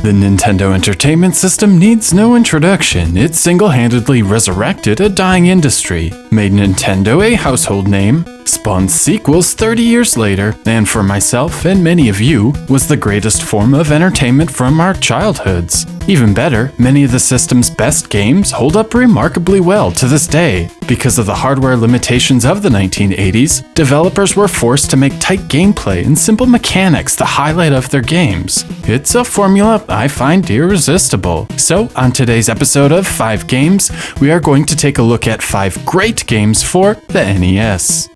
The Nintendo Entertainment System needs no introduction. It single-handedly resurrected a dying industry, made Nintendo a household name, spawned sequels 30 years later, and for myself and many of you, was the greatest form of entertainment from our childhoods. Even better, many of the system's best games hold up remarkably well to this day. Because of the hardware limitations of the 1980s, developers were forced to make tight gameplay and simple mechanics the highlight of their games. It's a formula I find irresistible. So, on today's episode of 5 Games, we are going to take a look at 5 great games for the NES.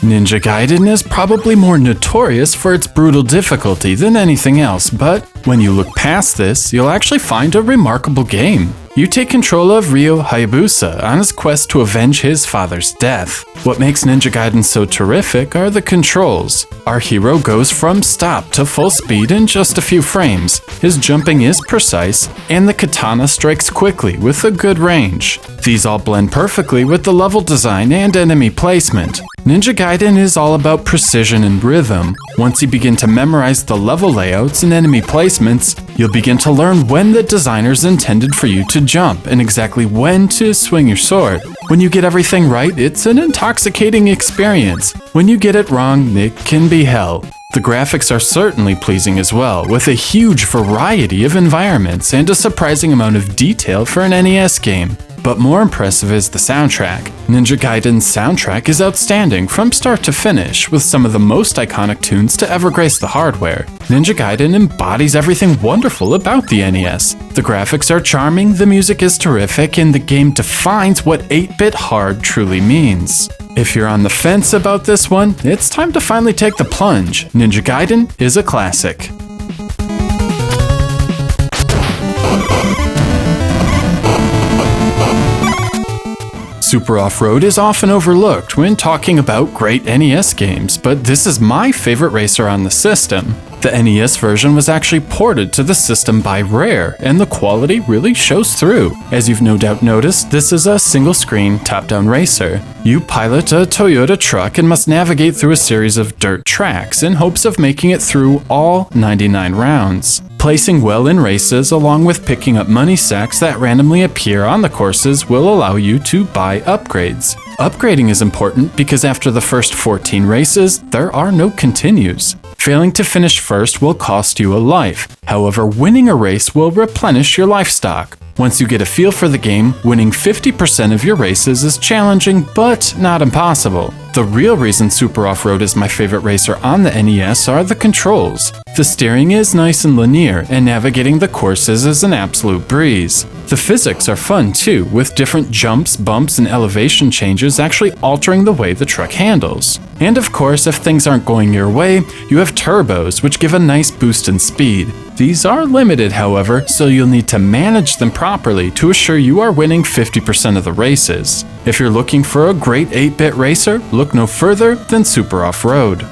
Ninja Gaiden is probably more notorious for its brutal difficulty than anything else, but when you look past this, you'll actually find a remarkable game. You take control of Ryo Hayabusa on his quest to avenge his father's death. What makes Ninja Gaiden so terrific are the controls. Our hero goes from stop to full speed in just a few frames. His jumping is precise, and the katana strikes quickly with a good range. These all blend perfectly with the level design and enemy placement. Ninja Gaiden is all about precision and rhythm. Once you begin to memorize the level layouts and enemy placements, you'll begin to learn when the designers intended for you to jump and exactly when to swing your sword. When you get everything right, it's an intoxicating experience. When you get it wrong, it can be hell. The graphics are certainly pleasing as well, with a huge variety of environments and a surprising amount of detail for an NES game. But more impressive is the soundtrack. Ninja Gaiden's soundtrack is outstanding from start to finish, with some of the most iconic tunes to ever grace the hardware. Ninja Gaiden embodies everything wonderful about the NES. The graphics are charming, the music is terrific, and the game defines what 8-bit hard truly means. If you're on the fence about this one, it's time to finally take the plunge. Ninja Gaiden is a classic. Super Offroad is often overlooked when talking about great NES games, but this is my favorite racer on the system. The NES version was actually ported to the system by Rare, and the quality really shows through. As you've no doubt noticed, this is a single-screen, top-down racer. You pilot a Toyota truck and must navigate through a series of dirt tracks in hopes of making it through all 99 rounds. Placing well in races, along with picking up money sacks that randomly appear on the courses, will allow you to buy upgrades. Upgrading is important because after the first 14 races, there are no continues. Failing to finish first will cost you a life. However, winning a race will replenish your life stock. Once you get a feel for the game, winning 50% of your races is challenging, but not impossible. The real reason Super Offroad is my favorite racer on the NES are the controls. The steering is nice and linear, and navigating the courses is an absolute breeze. The physics are fun too, with different jumps, bumps, and elevation changes actually altering the way the truck handles. And of course, if things aren't going your way, you have turbos, which give a nice boost in speed. These are limited, however, so you'll need to manage them properly to assure you are winning 50% of the races. If you're looking for a great 8-bit racer, look no further than Super Offroad.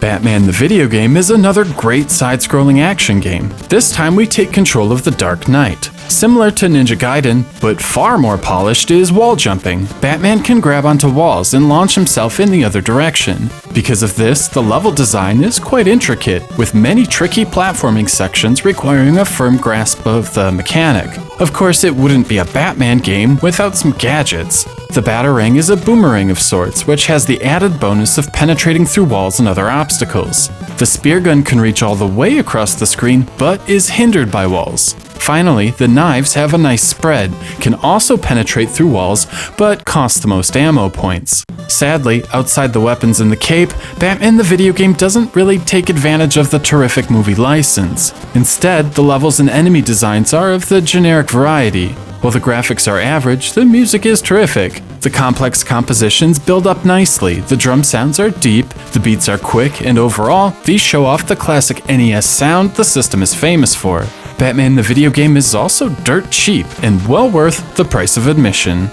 Batman the video game is another great side-scrolling action game. This time we take control of the Dark Knight. Similar to Ninja Gaiden, but far more polished, is wall jumping. Batman can grab onto walls and launch himself in the other direction. Because of this, the level design is quite intricate, with many tricky platforming sections requiring a firm grasp of the mechanic. Of course, it wouldn't be a Batman game without some gadgets. The Batarang is a boomerang of sorts, which has the added bonus of penetrating through walls and other obstacles. The spear gun can reach all the way across the screen, but is hindered by walls. Finally, the knives have a nice spread, can also penetrate through walls, but cost the most ammo points. Sadly, outside the weapons and the cape, Batman the video game doesn't really take advantage of the terrific movie license. Instead, the levels and enemy designs are of the generic variety. While the graphics are average, the music is terrific. The complex compositions build up nicely, the drum sounds are deep, the beats are quick, and overall, these show off the classic NES sound the system is famous for. Batman the video game is also dirt cheap and well worth the price of admission.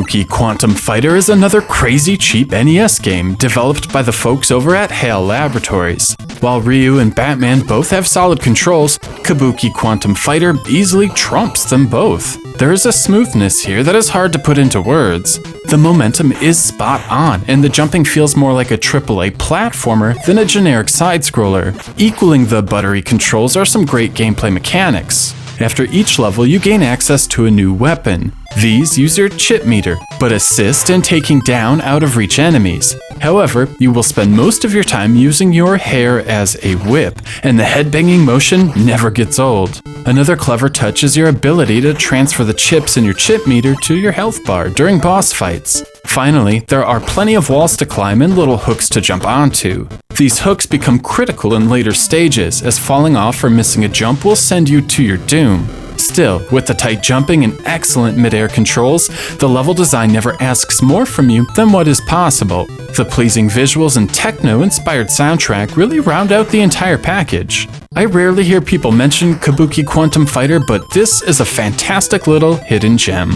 Kabuki Quantum Fighter is another crazy cheap NES game developed by the folks over at HAL Laboratories. While Ryu and Batman both have solid controls, Kabuki Quantum Fighter easily trumps them both. There is a smoothness here that is hard to put into words. The momentum is spot on, and the jumping feels more like a AAA platformer than a generic side-scroller. Equaling the buttery controls are some great gameplay mechanics. After each level, you gain access to a new weapon. These use your chip meter, but assist in taking down out-of-reach enemies. However, you will spend most of your time using your hair as a whip, and the head-banging motion never gets old. Another clever touch is your ability to transfer the chips in your chip meter to your health bar during boss fights. Finally, there are plenty of walls to climb and little hooks to jump onto. These hooks become critical in later stages, as falling off or missing a jump will send you to your doom. Still, with the tight jumping and excellent mid-air controls, the level design never asks more from you than what is possible. The pleasing visuals and techno-inspired soundtrack really round out the entire package. I rarely hear people mention Kabuki Quantum Fighter, but this is a fantastic little hidden gem.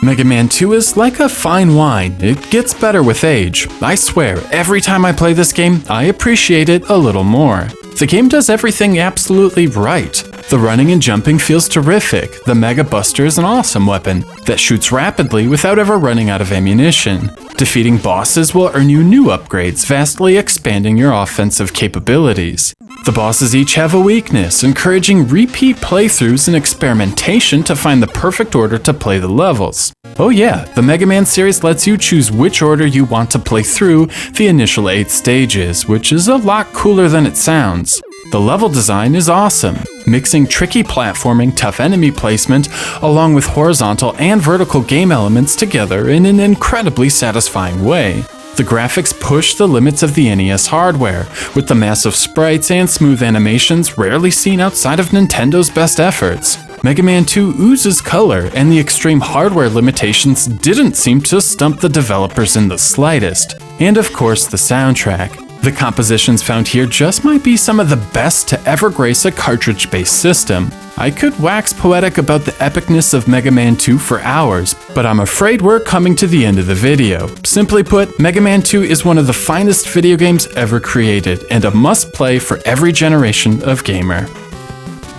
Mega Man 2 is like a fine wine. It gets better with age. I swear, every time I play this game, I appreciate it a little more. The game does everything absolutely right. The running and jumping feels terrific. The Mega Buster is an awesome weapon that shoots rapidly without ever running out of ammunition. Defeating bosses will earn you new upgrades, vastly expanding your offensive capabilities. The bosses each have a weakness, encouraging repeat playthroughs and experimentation to find the perfect order to play the levels. Oh yeah, the Mega Man series lets you choose which order you want to play through the initial 8 stages, which is a lot cooler than it sounds. The level design is awesome, mixing tricky platforming, tough enemy placement, along with horizontal and vertical game elements together in an incredibly satisfying way. The graphics push the limits of the NES hardware, with the massive sprites and smooth animations rarely seen outside of Nintendo's best efforts. Mega Man 2 oozes color, and the extreme hardware limitations didn't seem to stump the developers in the slightest. And of course, the soundtrack. The compositions found here just might be some of the best to ever grace a cartridge-based system. I could wax poetic about the epicness of Mega Man 2 for hours, but I'm afraid we're coming to the end of the video. Simply put, Mega Man 2 is one of the finest video games ever created, and a must-play for every generation of gamer.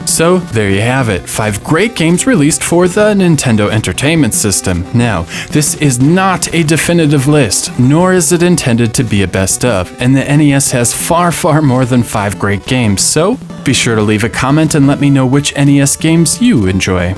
So, there you have it, 5 great games released for the Nintendo Entertainment System. Now, this is not a definitive list, nor is it intended to be a best of, and the NES has far more than 5 great games, so be sure to leave a comment and let me know which NES games you enjoy.